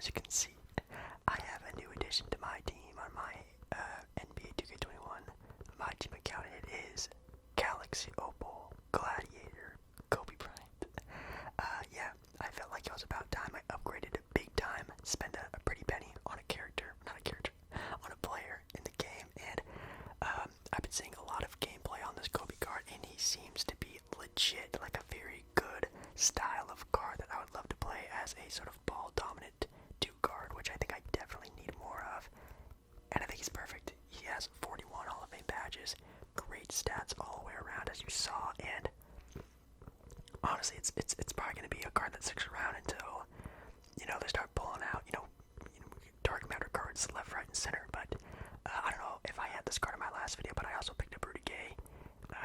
you can see, I have a new addition to my team on my NBA2K21. My team account, it is Galaxy Opal Gladiator Kobe Bryant. Yeah, I felt like it was about time I upgraded big time, spent a pretty penny on a character, not a character, on a player in the game, and I've been seeing a lot of gameplay on this Kobe card, and he seems to be legit, like a very good style of card that I would love to play as a sort of ball dominant 2 guard, which I think I definitely need more of. And I think he's perfect. He has 41 Hall of Fame badges, great stats all the way around, as you saw, and honestly, it's probably going to be a card that sticks around until, they start pulling out, dark matter cards left, right, and center. But I don't know if I had this card in my last video, but I also picked up Rudy Gay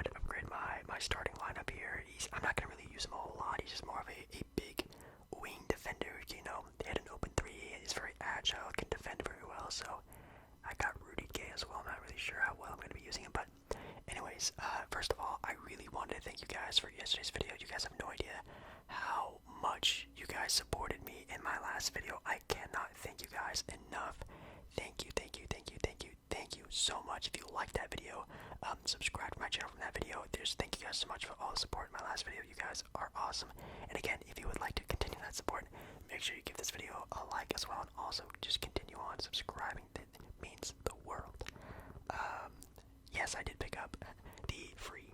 to upgrade my starting lineup here. I'm not going to really use him a whole lot. He's just more of a big wing defender, They had an open 3, he's very agile, can defend very well, so I got Rudy Gay as well. I'm not really sure how well I'm going to be using him, but anyways, first of all, I really wanted to thank you guys for yesterday's video. You guys have no idea how much you guys supported me in my last video. I cannot thank you guys enough. Thank you, thank you, thank you, thank you, thank you so much. If you liked that video, subscribe to my channel from that video. Thank you guys so much for all the support in my last video. You guys are awesome. And again, if you would like to continue that support, make sure you give this video a like as well, and also just continue on subscribing. That means the world. Yes, I did pick up the free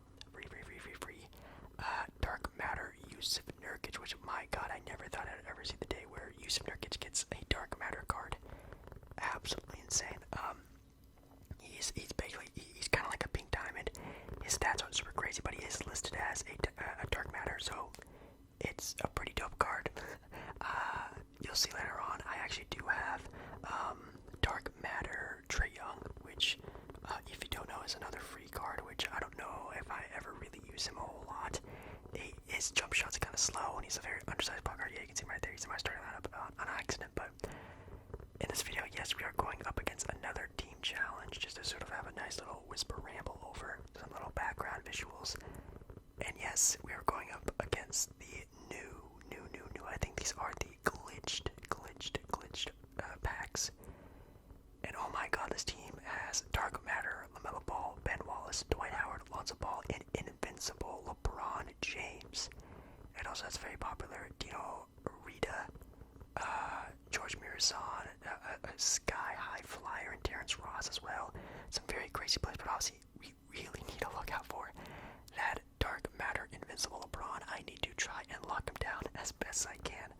Dark Matter Yusuf Nurkic, which, my god, I never thought I'd ever see the day where Yusuf Nurkic gets a Dark Matter card. Absolutely insane. He's basically, he's kind of like a pink diamond. His stats aren't super crazy, but he is listed as a Dark Matter, so it's a pretty dope card. You'll see later on, I actually do have Dark Matter Trae Young, which, if you don't know, is another free card, which I don't know if I ever really use him a whole lot. His jump shots are kind of slow, and he's a very undersized point guard. Yeah, you can see him right there. He's in my starting lineup on accident, but in this video, yes, we are going up against another team challenge, just to sort of have a nice little whisper ramble over some little background visuals. And yes, we are going up against the new, I think these are the glitched packs. And oh my god, this team has Dark Matter, LaMelo Ball, Ben Wallace, Dwight Howard, Lonzo Ball, and invincible LeBron James. It also has very popular Dino Rita, George Mirazon, a Sky High Flyer, and Terrence Ross as well. Some very crazy plays, but obviously we really need to look out for that Dark Matter Invincible LeBron. I need to try and lock him down as best I can.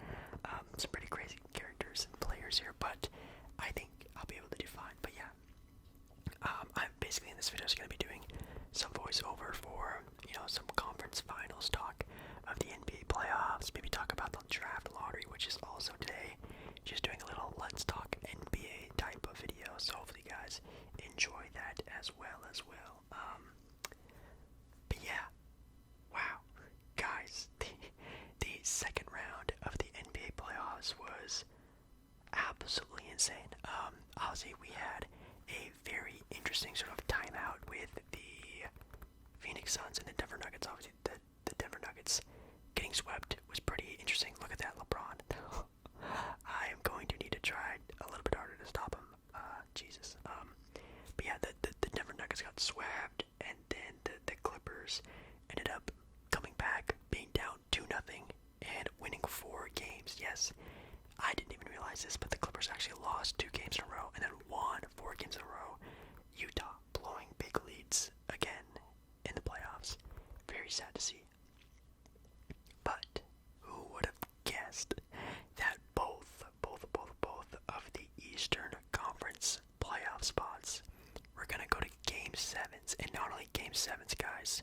Some pretty crazy characters and players here, but I think I'll be able to do fine. But yeah, I'm basically in this video is going to be doing some voiceover for, some conference finals talk of the NBA playoffs, maybe talk about the draft lottery, which is also today. Just doing a little let's talk NBA type of video, so hopefully you guys enjoy that as well. But yeah, wow, guys, the second round of the NBA playoffs was absolutely insane. Obviously we had a very interesting sort of timeout with the Phoenix Suns and the Denver Nuggets. Obviously the Denver Nuggets getting swept was pretty interesting. Look at that LeBron. I am going to need to try a little bit harder to stop him. Jesus. But yeah, the Denver Nuggets got swept, and then the Clippers ended up coming back, being down 2-0, and winning 4 games. Yes, I didn't even realize this, but the Clippers actually lost 2 games in a row, and then won 4 games in a row. Utah blowing big leads again in the playoffs. Very sad to see. But who would have guessed that both of the Eastern Conference playoff spots were gonna go to Game 7s, and not only Game 7s, guys,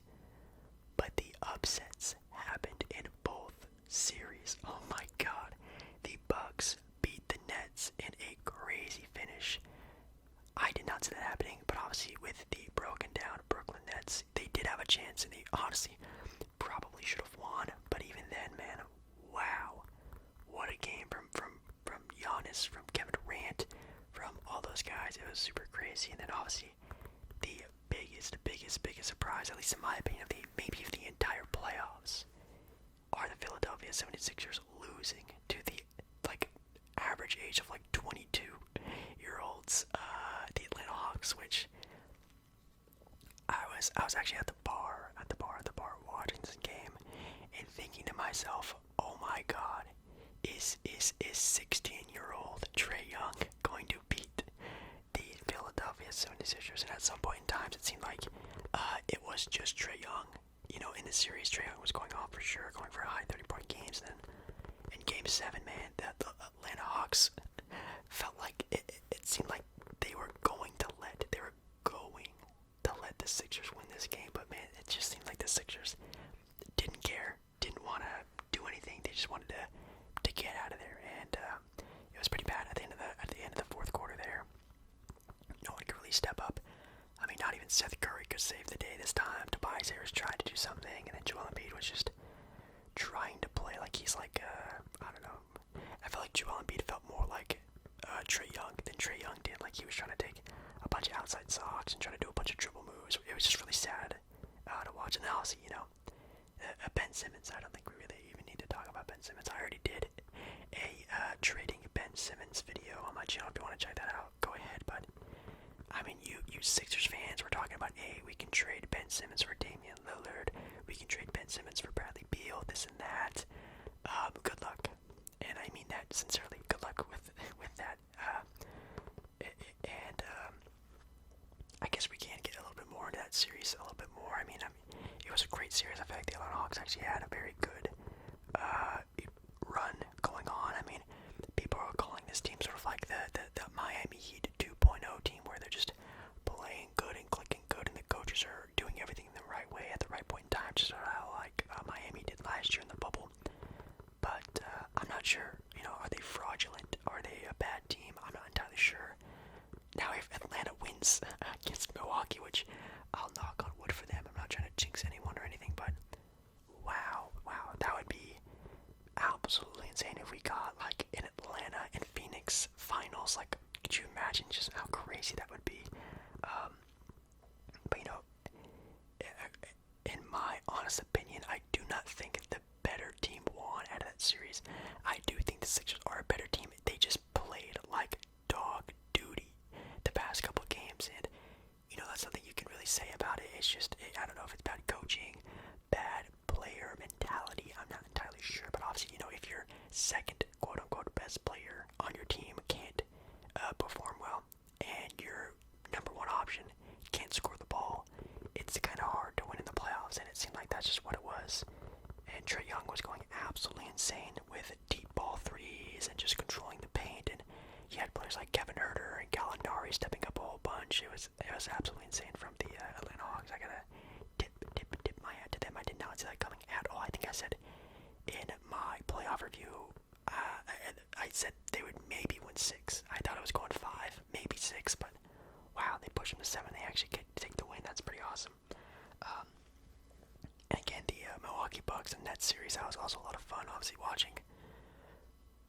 but the upsets happened in both series. Oh my god, the Bucks beat the Nets in a crazy finish. I did not see that happening, but obviously with the broken down Brooklyn Nets, they did have a chance, and they honestly probably should have won. But even then, man, wow, what a game from Giannis, from Kevin Durant, from all those guys. It was super crazy. And then obviously the biggest surprise, at least in my opinion, of the entire playoffs, are the Philadelphia 76ers losing to the average age age of like 22-year-olds, the Atlanta Hawks, which I was actually at the bar watching this game and thinking to myself, oh my God, is 16-year-old Trae Young going to beat the Philadelphia 76ers? And at some point in time, it seemed like it was just Trae Young. You know, in the series, Trae Young was going off for sure, going for high 30-point games. And then in Game 7, man, the Atlanta Hawks felt like it seemed like they were going to let the Sixers win this game. But man, it just seemed like the Sixers didn't care, didn't want to do anything. They just wanted to get out of there, and it was pretty bad at the end of the fourth quarter. There, no one could really step up. I mean, not even Seth Curry could save the day this time. Tobias Harris tried to do something, and then Joel Embiid was just trying to play like he's like I don't know. I felt like Joel Embiid felt more like Trae Young than Trae Young did. Like he was trying to take a bunch of outside socks and try to do a bunch of dribble moves. It was just really sad to watch. And then also, you know, Ben Simmons. I don't think we really even need to talk about Ben Simmons. I already did a trading Ben Simmons video on my channel. If you want to check that out, go ahead. But I mean, you Sixers fans were talking about, hey, we can trade Ben Simmons for Damian Lillard. We can trade Ben Simmons for Bradley Beal. This and that. Good luck, and I mean that sincerely. Good luck with that. And I guess we can get a little bit more into that series a little bit more. I mean, it was a great series. I feel like the Atlanta Hawks actually had a very good run going on. I mean, people are calling this team sort of like the Miami Heat 2.0 team, where they're just playing good and clicking good, and the coaches are doing everything the right way at the right point in time, just how like Miami did last year in the bubble. But I'm not sure. You know, are they fraudulent? Are they a bad team? I'm not entirely sure. Now, if Atlanta wins against Milwaukee, which I'll knock on wood for them, I'm not trying to jinx anyone or anything, but wow, that would be absolutely insane if we got like an Atlanta and Phoenix finals. Like, could you imagine just how crazy that would be? But you know, in my honest opinion, I do not think the better team won out of that series. I do think the Sixers are a better team. They just played like dog duty the past couple of games, and you know, that's something you can really say about it. It's just, I don't know if it's bad coaching, bad player mentality. I'm not entirely sure, but obviously, you know, if your second quote-unquote best player on your team can't perform well, and your number one option can't score the ball, it's kind of hard to win in the playoffs, and it seemed like that's just what it was. And Trae Young was going absolutely insane with deep ball threes and just controlling the paint, and you had players like Kevin Huerter and Gallinari stepping up a whole bunch. It was absolutely insane from the Atlanta Hawks. I gotta tip my hat to them. I did not see that coming at all. I think I said in my playoff review, I said they would maybe win 6. I thought it was going 5, maybe 6, but wow, they pushed them to 7. They actually get to take the win. That's pretty awesome. And again, the Milwaukee Bucks and Nets series, that was also a lot of fun, obviously, watching.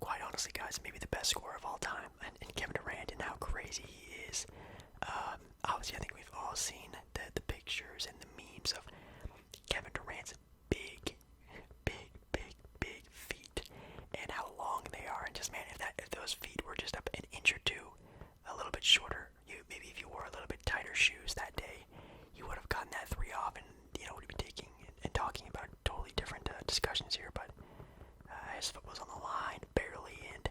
Quite honestly, guys, maybe the best scorer of all time, and Kevin Durant, and how crazy he is. Obviously, I think we've all seen the pictures and the memes of Kevin Durant's big feet, and how long they are, and just, man, if those feet were just up an inch or two, a little bit shorter, maybe if you wore a little bit tighter shoes that day, you would have gotten that 3 off, and, you know, we'd be taking and talking about totally different discussions here, but his foot was on the line, barely, and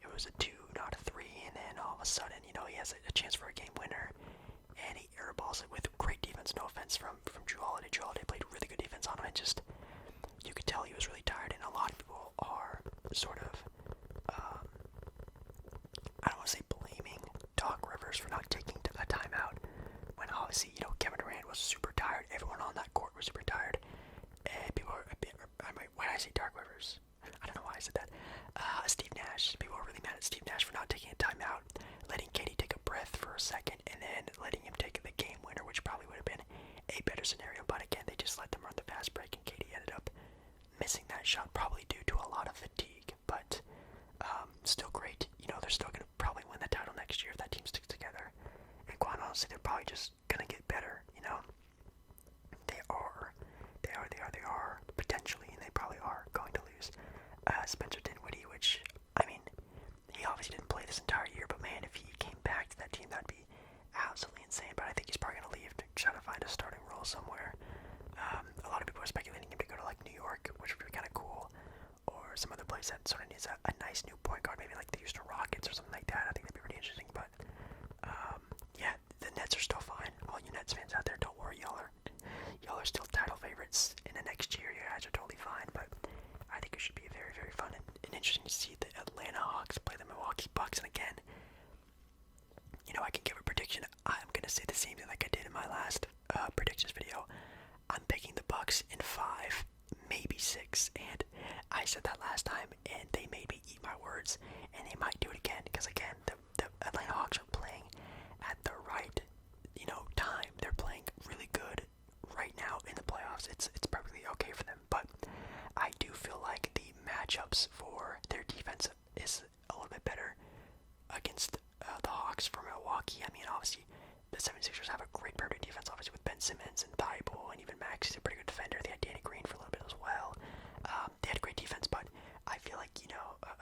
it was a 2, not a 3, and then all of a sudden, you know, he has a chance for a game winner, and he airballs it with great defense, no offense from Drew Holiday. Drew Holiday played really good defense on him, and just, you could tell he was really tired, and a lot of people are sort of, I don't want to say blaming Doc Rivers for not taking a timeout, when obviously, you know, Kevin Durant was super tired, everyone on that court was super tired, and people are, why did I say Doc Rivers? I don't know why I said that. Steve Nash. People are really mad at Steve Nash for not taking a timeout, letting KD take a breath for a second, and then letting him take the game winner, which probably would have been a better scenario. But again, they just let them run the fast break, and KD ended up missing that shot, probably due to a lot of fatigue. But still great. You know, they're still going to probably win the title next year if that team sticks together. And quite honestly, they're probably just going to get better, you know. They are potentially, and they probably are going to lose Spencer Dinwiddie, which, I mean, he obviously didn't play play this entire year, but man, if he came back to that team, that'd be absolutely insane. But I think he's probably gonna leave to try to find a starting role somewhere. A lot of people are speculating him to go to like New York, which would be kind of cool, or some other place that sort of needs a nice new point guard, maybe like the Houston Rockets or something like that. I think that'd be pretty interesting. But yeah, the Nets are still fine. All you Nets fans out there, don't worry, y'all are still title favorites in the next year. You guys are totally fine. But I think it should be very, very fun and interesting to see the Atlanta Hawks play the Milwaukee Bucks. And again, I can give a prediction. I'm gonna say the same thing like I did in my last predictions video. I'm picking the Bucks in 5, maybe 6, and I said that last time, and they made me eat my words, and they might do it again, because again, the Atlanta Hawks are playing at the right, time. They're playing really good right now in the playoffs. It's perfectly okay for them, but I do feel like the matchups for their defense is a little bit better against the Hawks from Milwaukee. I mean, obviously, the 76ers have a great perimeter defense, obviously, with Ben Simmons and Thibault, and even Max is a pretty good defender. They had Danny Green for a little bit as well. They had great defense, but I feel like,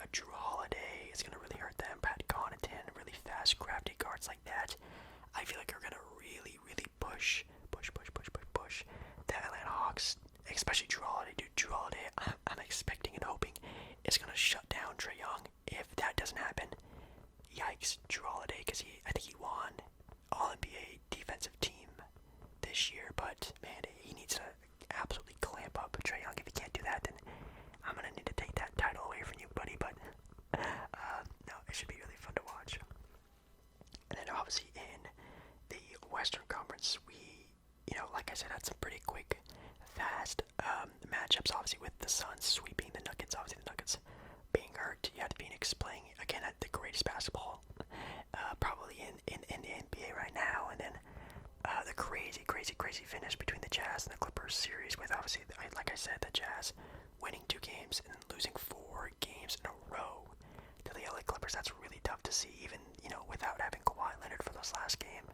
a Drew Holiday is going to really hurt them. Pat Connaughton, really fast, crafty guards like that. I feel like they're going to really, really push the Atlanta Hawks, especially Drew Holiday. Dude, Drew Holiday, I'm expecting and hoping is going to shut down Trae Young. If that doesn't happen, yikes, Drew Holiday, because I think he won All-NBA defensive team this year, but man, he needs to absolutely clamp up Trae Young. If he can't do that, then I'm going to need to take that title away from you, buddy, but no, it should be really fun to watch. And then obviously in the Western Conference, we, like I said, had some pretty quick, fast matchups, obviously with the Suns sweeping the Nuggets, obviously the Nuggets being hurt. You had Phoenix playing, again, at the greatest basketball probably in the NBA right now, and then the crazy finish between the Jazz and the Clippers series with, obviously, like I said, the Jazz winning 2 games and losing 4 games in a row to the LA Clippers. That's really tough to see, even, without having Kawhi Leonard for this last game.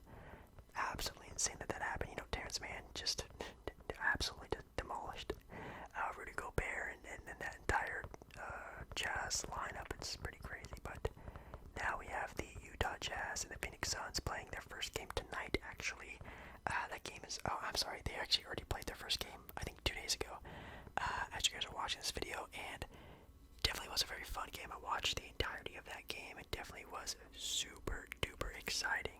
Absolutely insane that happened. Terrence Mann just absolutely demolished Rudy Gobert and that entire Jazz lineup. It's pretty crazy, but now we have the Utah Jazz and the Phoenix Suns playing their first game tonight, actually. That game is, I'm sorry, they actually already played their first game, I think 2 days ago, as you guys are watching this video, and definitely was a very fun game. I watched the entirety of that game. It definitely was super duper exciting.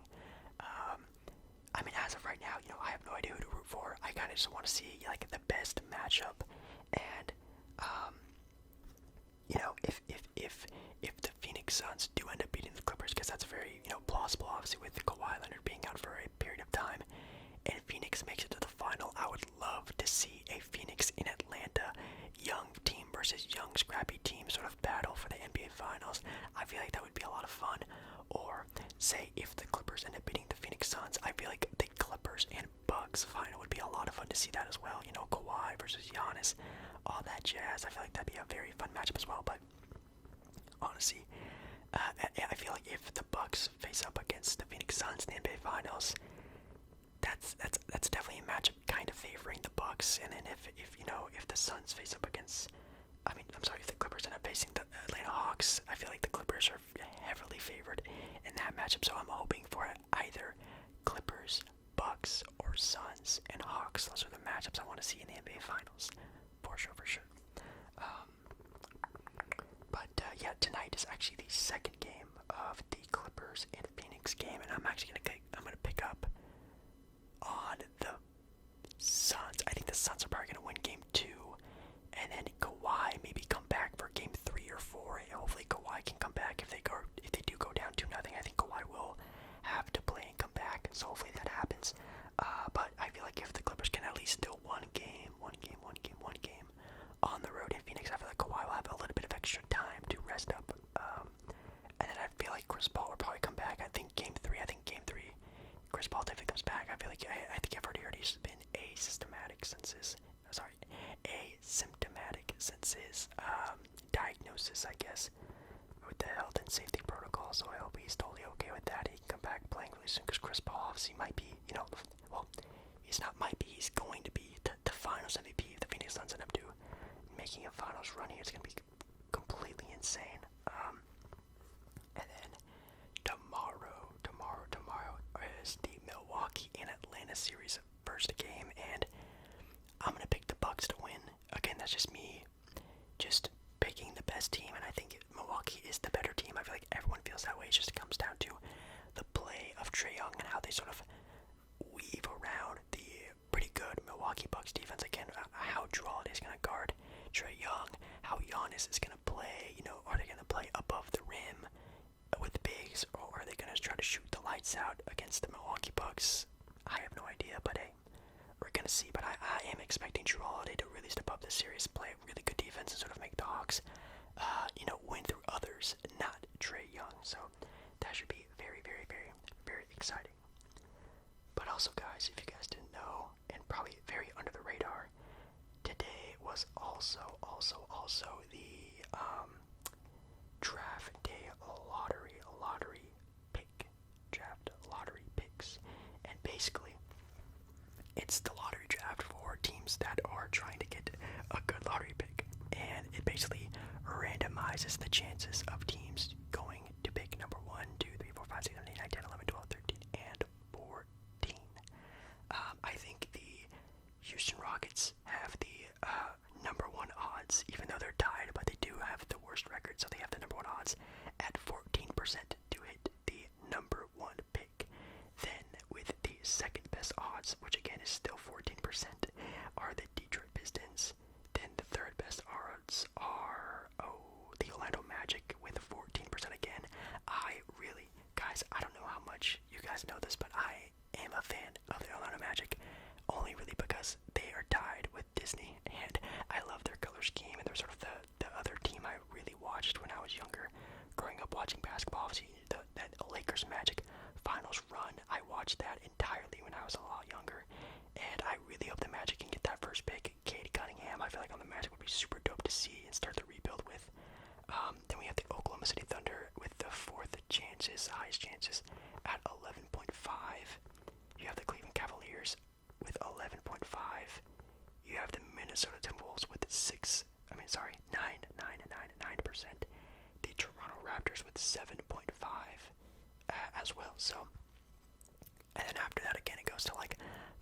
I mean, as of right now, I have no idea who to root for. I kind of just want to see, like, the best matchup, and, if the Phoenix Suns do end up beating the Clippers, because that's very, plausible, obviously, with Kawhi Leonard being out for a period of time, and Phoenix makes it to the final, I would love to see a Phoenix in Atlanta, young team versus young scrappy team sort of battle for the NBA Finals. I feel like that would be a lot of fun. Or, say, if the Clippers end up beating the Phoenix Suns, I feel like the Clippers and Bucks final would be a lot of fun to see that as well. Kawhi versus Giannis, all that jazz. I feel like that'd be a very fun matchup as well. But honestly, I feel like if the Bucks face up against the Phoenix Suns in the NBA Finals, that's definitely a matchup kind of favoring the Bucks. And then if the Suns face up against, if the Clippers end up facing the Atlanta Hawks, I feel like the Clippers are heavily favored in that matchup. So I'm hoping for either Clippers, Bucks, or Suns and Hawks. Those are the matchups I want to see in the NBA Finals, for sure. Yeah, tonight is actually the second game of the Clippers and Phoenix game, and I'm gonna pick up on the Suns. I think the Suns are probably gonna win game 2, and then Kawhi maybe come back for game 3 or 4. And hopefully Kawhi can come back if they do go down 2-0. I think Kawhi will have to play and come back, so hopefully that happens. But I feel like if the Clippers can at least do one game on the road in Phoenix, I feel like Kawhi will have a little bit of extra time to rest up. And then I feel like Chris Paul will probably come back. I think game 3, Chris Paul definitely comes back. I feel like I think I've already he's been asymptomatic since his diagnosis, I guess, with the health and safety protocol. So I hope he's totally okay with that. He can come back playing really soon, because Chris Paul obviously might be, he's going to be the Finals MVP if the Phoenix Suns end up making a Finals run here. It's going to be completely insane. And then series first game, and I'm gonna pick the Bucks to win. Again, that's just me, just picking the best team, and I think Milwaukee is the better team. I feel like everyone feels that way. It just comes down to the play of Trae Young and how they sort of weave around the pretty good Milwaukee Bucks defense. Again, how Drew Holiday is gonna guard Trae Young, how Giannis is gonna play. Are they gonna play above the rim with bigs, or are they gonna try to shoot the lights out against the Milwaukee Bucks? I have no idea, but hey, we're gonna see. But I am expecting Drew Holiday to really step up this series, play really good defense, and sort of make the Hawks, win through others, not Trae Young. So that should be very, very, very, very exciting. But also, guys, if you guys didn't know, and probably very under the radar, today was also the draft day lottery pick, draft lottery picks, and basically it's the lottery draft for teams that are trying to get a good lottery pick, and it basically randomizes the chances of teams going to pick number 1, 2, 3, 4, 5, 6, 7, 8, 9, 10, 11, 12, 13, and 14. I think the Houston Rockets have the number 1 odds, even though they're tied, but they do have the worst record, so they have the number 1 odds at 14% to hit the number 1 pick. Then, with the second best odds, which again is still 14%, are the Detroit Pistons. Then the third best odds are, the Orlando Magic with 14% again. Guys, I don't know how much you guys know this, but I am a fan of the Orlando Magic, only really because they are tied with Disney, and I love their color scheme, and they're sort of the other team I really watched when I was younger, growing up watching basketball. Obviously, that Lakers Magic finals run, I watched that entirely when I was a lot younger, and I really hope the Magic can get that first pick. Cade Cunningham, I feel like on the Magic would be super dope to see and start the rebuild with. Then we have the Oklahoma City Thunder with the highest chances at 11.5. You have the Cleveland Cavaliers with 11.5. You have the Minnesota Timberwolves with 9%. The Toronto Raptors with 7.5 as well. So, and then after that, again, it goes to like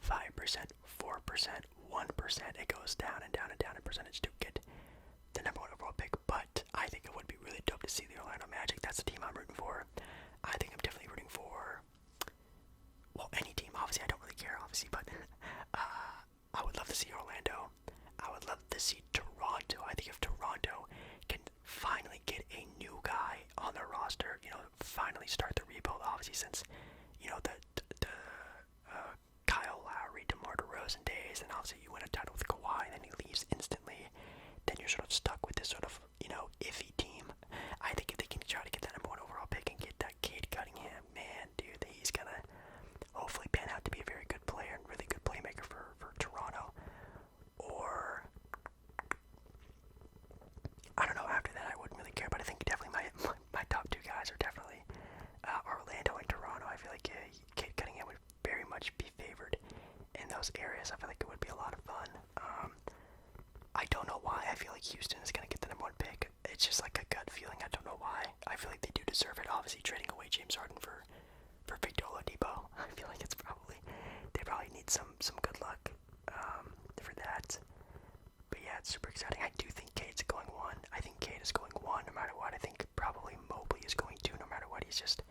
5%, 4%, 1%. It goes down and down and down in percentage to get the number 1 overall pick. But I think it would be really dope to see the Orlando Magic. That's the team I'm rooting for. I think I'm definitely rooting for, well, any team. Obviously, I don't really care, obviously, but I would love to see Orlando. I would love to see Toronto. I think if Toronto can finally get a new guy on their roster, finally start the rebuild, obviously, since, the Kyle Lowry, DeMar DeRozan days, and obviously you win a title with Kawhi, and then he leaves instantly, then you're sort of stuck with this sort of, iffy team. I think if they can try to get that number 1 overall pick and get that Cade Cunningham, man, dude, he's gonna hopefully pan out to be a very good player and really good playmaker for Toronto. Or, I don't know, after that I wouldn't really care, but I think definitely my top 2 guys are definitely Orlando and Toronto. I feel like Cade Cunningham would very much be favored in those areas. I feel like it would be a lot of fun. I don't know why I feel like Houston is going to get the number 1 pick. It's just like a gut feeling. I don't know why. I feel like they do deserve it. Obviously, trading away James Harden for Victor Oladipo, I feel like they probably need some good luck for that. But yeah, it's super exciting. I do think Cade's going 1. I think Cade is going 1 no matter what. I think probably Mobley is going 2 no matter what. He's just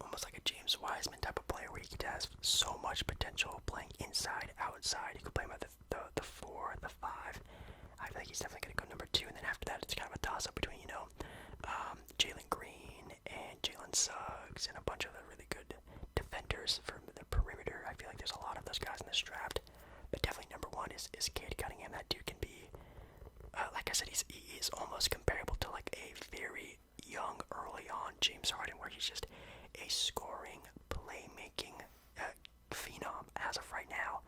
almost like a James Wiseman type of player where he has so much potential playing inside, outside. You could play him at the 4, the 5. I feel like he's definitely going to go number 2, and then after that it's kind of a toss-up between, Jalen Green and Jalen Suggs and a bunch of the really good defenders from the perimeter. I feel like there's a lot of those guys in this draft, but definitely number 1 is Cade Cunningham. That dude can be, like I said, he is almost comparable to like a very young, early on James Harden, where he's just a scoring, playmaking phenom as of right now.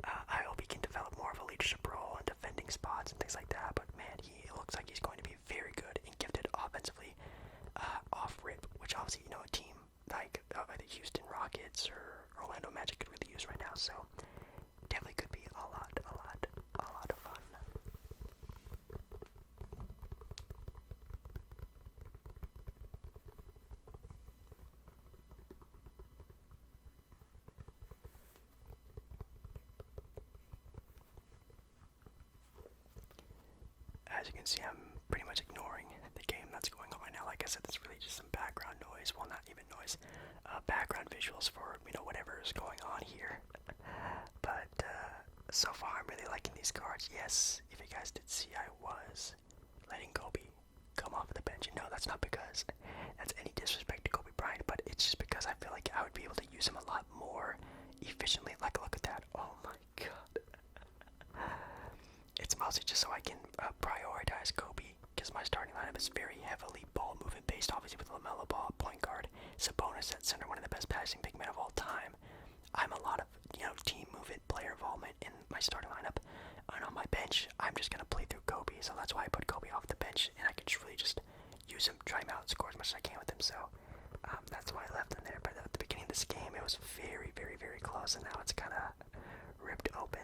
I hope he can develop more of a leadership role and defending spots and things like that, but man, he looks like he's going to be very good and gifted offensively off rip, which obviously, a team like the Houston Rockets or Orlando Magic could really use right now, so definitely could be a lot of fun. as you can see, I'm pretty much ignoring the game that's going on right now. Like I said, it's really just some background noise. Well, not even noise. Background visuals for, whatever is going on here. But so far, I'm really liking these cards. Yes, if you guys did see, I was letting Kobe come off the bench. And no, that's not because that's any disrespect to Kobe Bryant, but it's just because I feel like I would be able to use him a lot more efficiently. Like, look at that. Oh my god. It's mostly just so I can prioritize Kobe, because my starting lineup is very heavily ball movement based, obviously with LaMelo Ball, point guard, Sabonis at center, one of the best passing big men of all time. I'm a lot of, team movement, player involvement in my starting lineup. And on my bench, I'm just going to play through Kobe, so that's why I put Kobe off the bench, and I can just really just use him, try him out, and score as much as I can with him, so that's why I left him there. But at the beginning of this game, it was very, very, very close, and now it's kind of ripped open.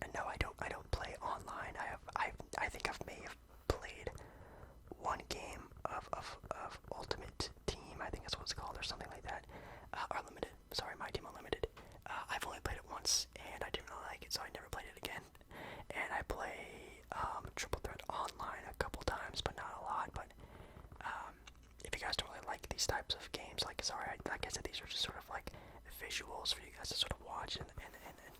And no, I don't play online. I think I may have played one game of Ultimate Team, I think that's what it's called, or something like that. Unlimited. Sorry, MyTeam Unlimited. I've only played it once, and I didn't really like it, so I never played it again. And I play Triple Threat online a couple times, but not a lot. But if you guys don't really like these types of games, like I said, these are just sort of like visuals for you guys to sort of watch and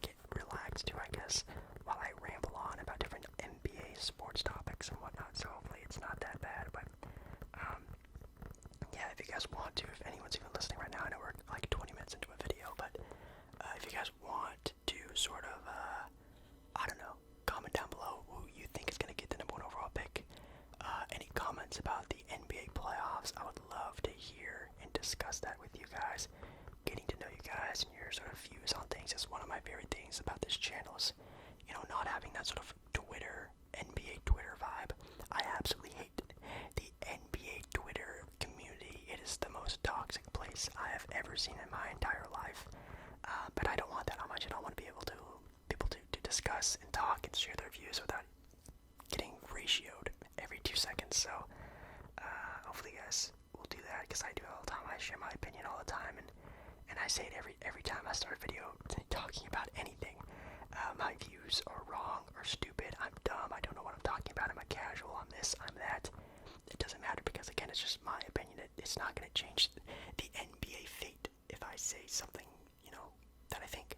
get relaxed to, I guess, while I ramble on about different NBA sports topics and whatnot. So hopefully it's not that bad. But yeah, if you guys want to, if anyone's even listening right now, I know we're like 20 minutes into a video, but if you guys want to sort of, I don't know, comment down below who you think is going to get the #1 overall pick. Any comments about the NBA playoffs, I would love to hear and discuss that with you guys. Getting to know you guys and your sort of views on things is one of my favorite things about this channel is, not having that sort of NBA Twitter vibe. I absolutely hate the NBA Twitter community. It is the most toxic place I have ever seen in my entire life. But I don't want that on my channel. I want to be able to discuss and talk and share their views without getting ratioed every 2 seconds. So hopefully you guys will do that, because I do it all the time. I share my opinion all the time, and I say it every time I start a video talking about anything. My views are wrong or stupid. I'm dumb. I don't know what I'm talking about. I'm a casual. I'm this. I'm that. It doesn't matter, because again, it's just my opinion. It's not going to change the NBA fate if I say something, that I think.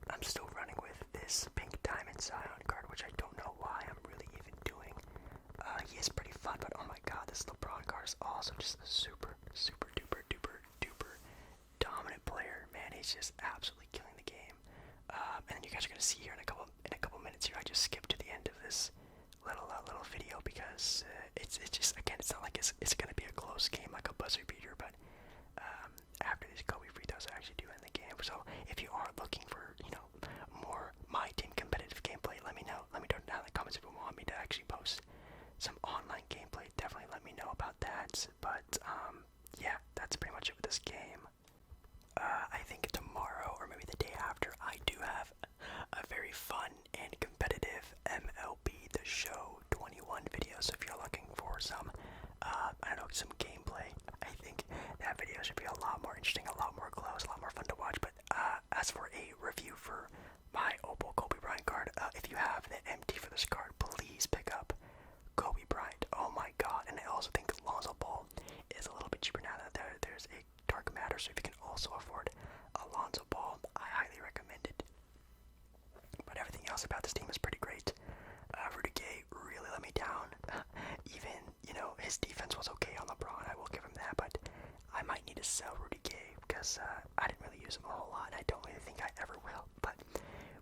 I'm still running with this pink diamond Zion card, which I don't know why I'm really even doing. He is pretty fun, but oh my god, this LeBron card is also just a super, super duper duper duper dominant player. Man, he's just absolutely killing the game. And then you guys are gonna see here in a couple minutes here. I just skipped to the end of this little video, because it's just, again, it's not like it's gonna be a close game like a buzzer beater, but after these Kobe free throws, I actually do end the game. So if you are looking for, more My Team competitive gameplay, let me know. Let me know down in the comments if you want me to actually post some online gameplay. Definitely let me know about that. But yeah, that's pretty much it with this game. I think tomorrow, or maybe the day after, I do have a very fun and competitive MLB The Show 21 video. So if you're looking for some, some gameplay, I think that video should be a lot more interesting, a lot more close, a lot more fun to watch. But as for a review for my Opal Kobe Bryant card, if you have the MT for this card, please pick up Kobe Bryant. Oh my god. And I also think Lonzo Ball is a little bit cheaper now that there's a dark matter, so if you can also afford Alonzo Ball, I highly recommend it. But everything else about this team is pretty great. Rudy Gay really let me down. Even, his defense was okay on LeBron, I will give him that, but I might need to sell Rudy Gay, because I didn't really use him a whole lot, and I don't really think I ever will. But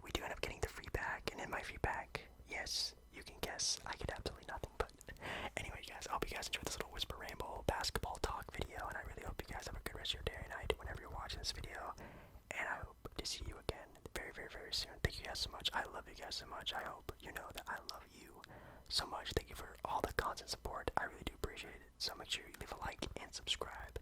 we do end up getting the free pack, and in my free pack, yes, you can guess, I get absolutely nothing. But anyway, guys, I hope you guys enjoyed this little Whisper Ramble basketball talk video, and I really hope you guys have a good rest of your day or night whenever you're watching this video, and I hope to see you again very, very, very soon. Thank you guys so much. I love you guys so much. I hope you know that I love you so much. Thank you for all the constant support. I really do appreciate it. So make sure you leave a like and subscribe.